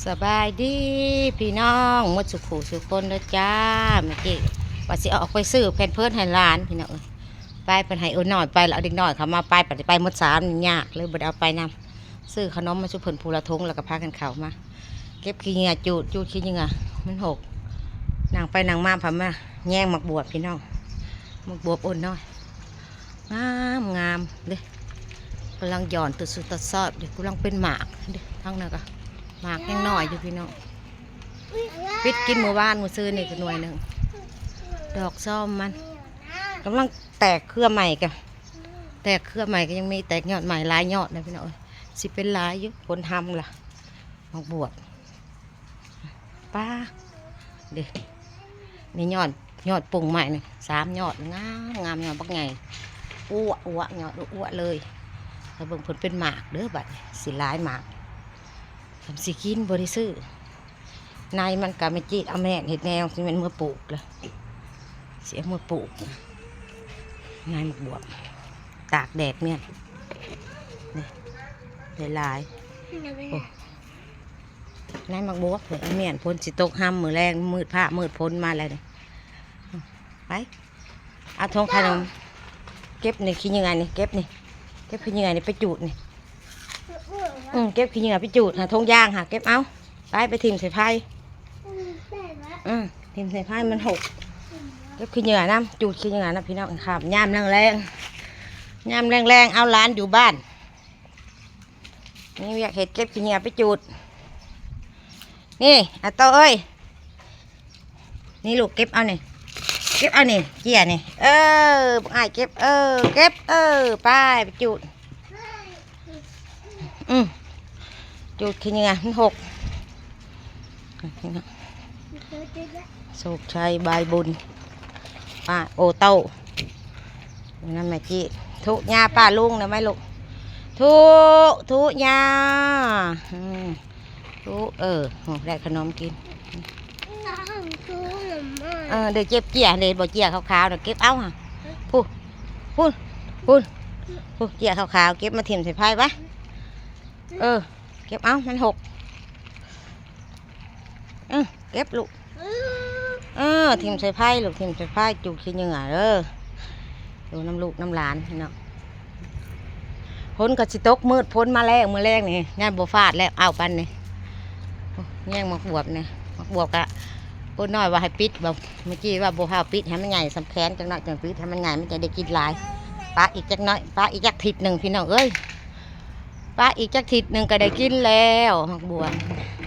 สบายดีพี่น้องมดสุขุสุคนเด้อจ้าเมื่อกี้ว่าสิออกไปซื้อแผ่นเพิร์ดให้ร้านพี่น้องไปเป็นให้หน่อยไปแล้วเด็กน้อยเขามาไปมดสามยากเลยบ่ได้เอาไปนำซื้อขนมมาชุบเพิ่นภูละทงแล้วก็พากันเข้ามาเก็บขี้เหงื่อจูดขี้เหงื่อมันหกนางไปนางมาพามาแย่งหมักบวบพี่น้องหมักบวบน้อยงามเลยกำลังหย่อนตัวสุดตัวซอดเดี๋ยวกำลังเป็นหมากเดี๋ยวทั้งนั้นก็หมากยังน้อยอยู่พี่น้องปิดกินเมื่อวานมื้อซื้อนี่ก็หน่วยหนึ่งดอกซ้อมมันกำลังแตกเครือใหม่กันแตกเครือใหม่ก็ยังมีแตกยอดใหม่ลายยอดนะพี่น้องสิเป็นลายอยู่คนทำล่ะหมากบวบป้าเด็กนี่ยอดปุ่งใหม่นี่3 ยอดงามยอดบักไงอ้วยยอดอ้วเลยถ้าเบิ่งผลเป็นหมากเด้อบัดสิหลายหมากทำสิกินบริสุทธิ์นายมันกะไม่จีดเอาแม่เห็ดแนวที่มันมือปลูกเลยเสียมือปลูกนายหมกบวบตากแดดเนี่ยนี่หลายนายหมกบวบเผื่อเมียนพ้นสิตกห้ำมือแรงมืดผ้ามืดพ้นมาอะไรเนี่ยไปเอาทงขนมเก็บนี่คิดยังไงนี่เก็บคิดยังไงนี่ไปจูดนี่เก็บขี้เหงื่อไปจูดหาทงยางหาเก็บเอาไปถิ่มใส่ไผ่ถิ่มใส่ไผ่มันหกเก็บขี้เหงื่อน้ำจูดขี้เหงื่อนะพี่น้องครับยามแรงเอาร้านอยู่บ้านนี่อยากเห็ดเก็บขี้เหงื่อไปจูดนี่อาโตเอ้ยนี่ลูกเก็บเอานี่เก็บเอานี่เกี่ยนี่บุกไอเก็บเก็บไปจูดจูดขี้เหงื่อมันหกโศกชัยบายบุญป้าโอเต้านั่นแม่จีทุยาป้าลุงนะไหมลูกทุยาทุได้ขนมกินเดี๋ยวเจ็บเจี๊ยเดี๋ยวบอกเจี๊ยขาวๆเดี๋ยวเก็บเอาฮะพูดเจี๊ยขาวๆเก็บมาถิ่มใส่ไพ่ปะเก็บเอามันหกเก็บลูกถิ่มใส่ไพ่ลูกถิ่มใส่ไพ่จูดขี้เหงื่อดูน้ำลูกน้ำหลานเนาะพ้นกับสิตกมืดพ้นมาแล้วมือแรกนี่งานบัวฟาดแล้วเอาปันนี่แย่งหมักบวบนี่หมักบวบกะพูดน้อยว่าให้ปิดแบบเมื่อกี้ว่าบัวข้าวปิดให้มันใหญ่สำแขนจังน้อยจังปิดให้มันใหญ่มันจะได้กินหลายปลาอีกจักน้อยปลาอีกจักทิศหนึ่งพี่น้องปลาอีกจักทิศหนึ่งก็ได้กินแล้วหมักบวบ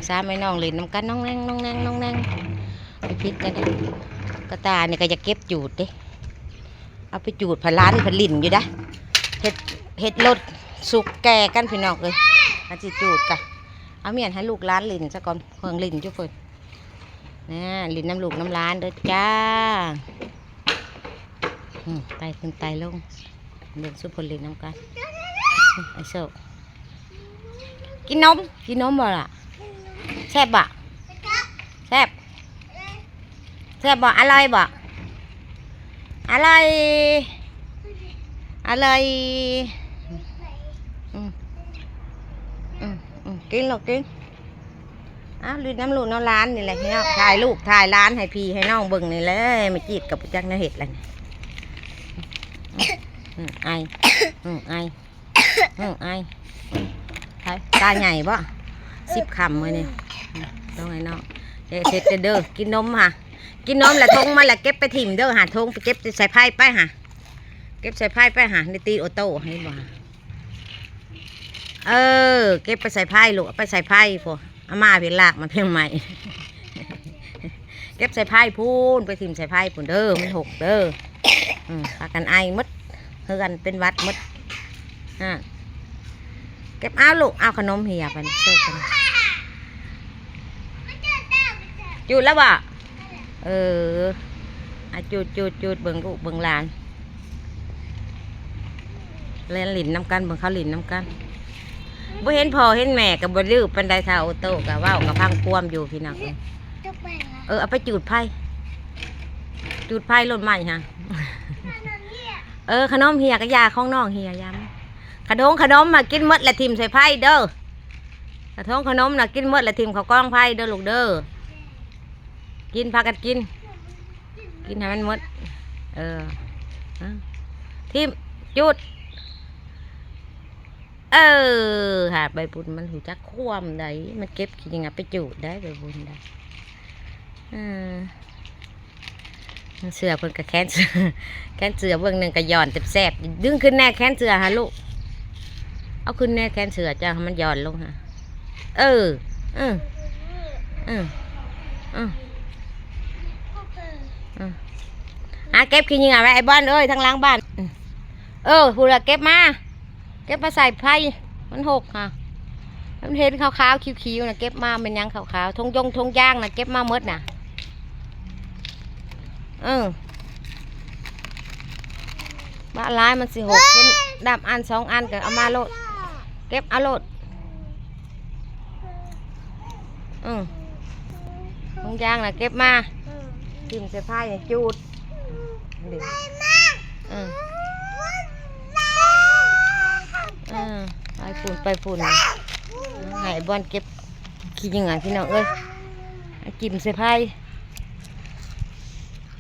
สามไม่น้องเล่นน้ำกันน้องแนงไปพิษกันกระตาเนี่ยก็จะเก็บจูดดิเอาไปจูดผล้านผลิ่นอยู่ได้เห็ดรสสุกแก่กันพี่น้องเลยอาจิจูดกันเอาเมียนให้ลูกล้านลิ่นซะก่อนเครื่องลิ่นจุ๊บเลยนะลิ่นน้ำลูกน้ำล้านเด้อจ้าไตขึ้นไตลงเดินสุพลลิ่นน้ำกันไอโซกินนมบ่ล่ะแซ่บบ่แซ่บบ่อะไรบ่อะไรกินหรอกกินลิ้นน้ำลูกน้ำล้านนี่แหละพี่น้องถ่ายลูกถ่ายล้านให้พี่ให้น้องเบิ่งนี่เลยมาจีบกับจักรนาเห็ดอะไรไอตาใหญ่บ่10 คำเลยเนี่ยต้องไงน้องเด็ดเด้อกินนมค่ะกินนมแหละทงมาแหละเก็บไปถิ่มเด้อหาทงไปเก็บใส่ไพ่ไปหาเก็บใส่ไพ่ไปหาในตีโอโต้ให้บ่เก็บไปใส่ไพ่ลูกไปใส่ไพ่พวกอาม่าเพียงลากมาเพียงใหม่เก็บใส่ไพ่พูนไปถิ่มใส่ไพ่พูนเด้อมันหกเด้อพากันไอมดเฮือนเป็นวัดมดเก็บเอาลูกเอาขนมเหี่ยไปเสิร์ฟกันจูดแล้วบ่จูดเบิ่งลูกเบิ่งหลานเล่นหลินน้ำกันเบิ่งเขาหลินน้ำกันบ่เห็นพ่อเห็นแม่กับบ่ดื้อปันไดเท่าโตกับว่าวกับพังควมอยู่พี่น้องเอาไปจูดไพ่รถใหม่ฮะขนมเหี่ยกับยาของน้องเหี่ยยำขนมมากินมดและทิมใส่ไพ่เด้อ กระทงขนมน่ะกินหมดละทิมเขากล้องไผ่เด้อลูกเด้อกินพากันกินกินให้มันหมดทิมจุดหาใบบุญมันหูจักคว่ำได้มันเก็บกินยังไงไปจุดได้ใบบุญได้เสือเพิ่นกะแค้นเสือแค้นเสือเบื้องหนึ่งกะย่อนแสบดึงขึ้นแน่แค้นเสือฮะลูกเอาขึ้นแน่แค้นเสือจ้ามันย่อนลงฮะเก็บขี้เหงื่อไว้ไอ้บ้านเอ้ยทางล้างบ้านพูดละเก็บมาใส่ไผ่มันหกค่ะมันเห็นขาวๆคิ้วๆนะเก็บมาเป็นยังขาวๆทงย่างนะเก็บมาหมดน่ะบ้าร้ายมันสิหกเป็นดำอัน2 อันกันเอามาโลดเก็บเอาโลดทงย่างนะเก็บมาจิ้มใส่ไผ่เนี่ยจูดไปฝุ่นหายบอลเก็บขี้ยังไงพี่น้องเอ้ยจิ้มใส่ไผ่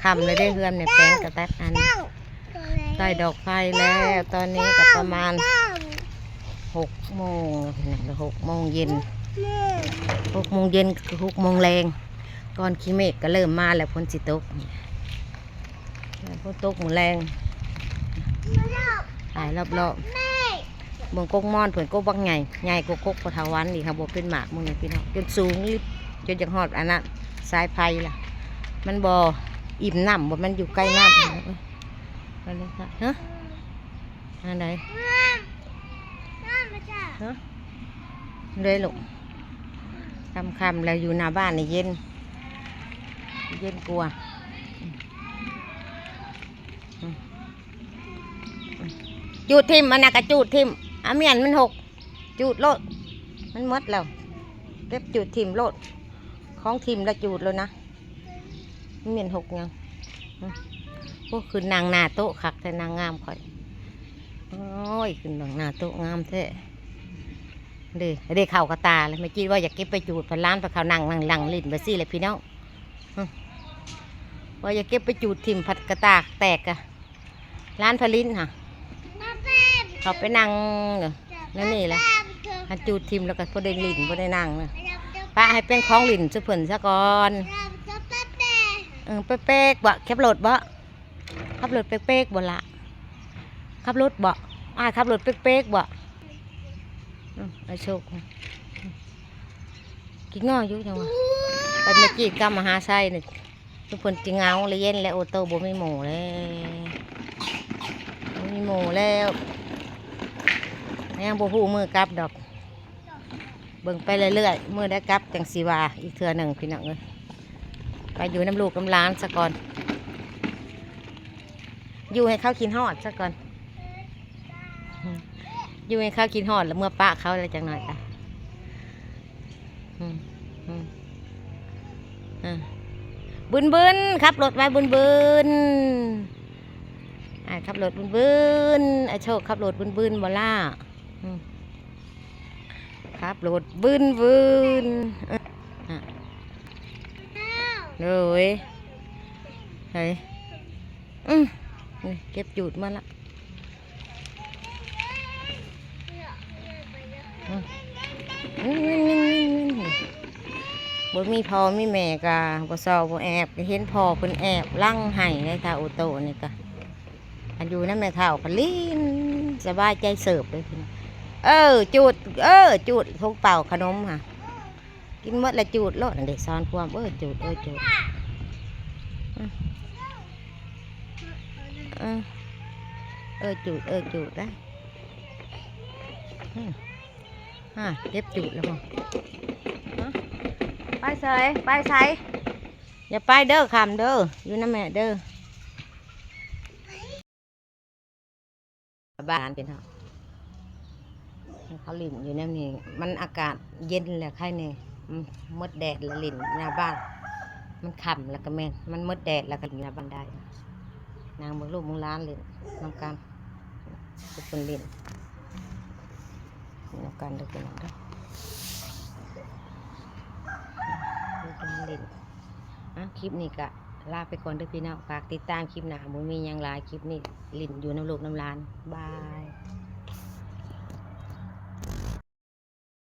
คำเลยได้เฮือนเนี่ยแป้งกระตัดอันใส่ดอกไฟแล้วตอนนี้ก็ประมาณ6 โมง6 โมงเย็น6 โมงเย็นคือ6 โมงแรงก่อนขี้เมฆก็เริ่มมาแล้วฝนสิตกฝนตกหมูแรงหายรอบเมืองกกม่อนเผื่อนกกบักใหญ่กกปะทาวันนี่ค่ะบวเป็นหมากมึงเนี่ยพี่น้องจนสูงจนจะหอดอันนั้นสายไฟล่ะมันบ่อิ่มน้ำบ่มันอยู่ใกล้น้ำไปเลยค่ะฮะอันไหนฮะเลยลูกคำแล้วอยู่หน้าบ้านนี่เย็นกลัวจูดทิมมันน่ะกระจูดทิมเมียนมันหกจูดโลดมันมดแล้วเก็บจูดทิมโลดของทิมแล้วจูดเลยนะเมียนหกยังพวกคือนางนาโต๊ะคักแต่นางงามค่อยโอ้ยคือนางนาโต๊ะงามแท้เด้เข่ากระตาเลยไม่คิดว่าอยากเก็บไปจูดไปล้านไปเขานั่งลิ้นไปซี่เลยพี่น้องว่าอยากเก็บไปจูดทิมผัดกระตากแตกอะร้านผลิตค่ะเขาไปนั่งนั่นนี่แหละจูดทิมแล้วก็พอได้ลิ้นพอได้นั่งนะป้าให้เป็นของลิ้นสุพรรณซะก่อนเป๊กบ่ขับรถบ่ขับรถเป๊กบ่ละขับรถบ่ขับรถเป๊กบ่ไอโชคกินง่ออยู่จังวะไปเมื่อกี้กำมหาไซนี่ทุกคนจิงเงาเลยเย็นแล้วโอโต้บ่มีหมูแล้วยังบ่หูมือกลับดอกเบิ่งไปเรื่อยๆมือได้กลับจังสีวาอีกเทื่อหนึ่งพี่น้องเลยไปอยู่น้ำลูกน้ำล้านซะก่อนอยู่ให้เขากินฮอดซะก่อนอยู่ให้เขากินฮอดแล้วเมื่อป้าเขาอะไรจังหน่อยค่ะบุญขับรถไว้บุญขับรถบุญไอโชคขับรถบุญบ่ล่าขับรถบุญเลยเฮ้ยเก็บจูดมาละบ่มีพ่อมีแม่กะบ่เศร้าบ่แอบเห็นพ่อเพิ่นแอบลั่งไห้ในท่าโอโต้นี่กะอันอยู่นั่นแม่เฒ่าก็ลิ้นสบายใจเสิร์ฟเลยพี่จูดจูดทงเป่าขนมค่ะกินหมดละจูดโลดเด็กซ้อนความจูดจูดจูดได้เก็บจูดแล้วมั้งไปใส่อย่าไปเด้อคำเด้ออยู่นะแม่เด้อบ้านเป็นเขาลิ่นอยู่นั่นนี่มันอากาศเย็นแหละใครเนี่ยมดแดดแล้วลิ่นหน้าบ้านมันขำแล้วก็แม่มันมดแดดแล้วก็หน้าบ้านได้นางเบิ่งลูกมึงล้านลิ่นน้ำกันทุกคนลิ่นน้ำกันเด้อเป็นน้ำได้ ล่นคลิปนี้ก็ลาไปก่อนเด้อพี่น้องฝากติดตามคลิปหน้าบ่มีหยังหลายคลิปนี้ลิ้นอยู่น้ำลูกน้ำหลานบาย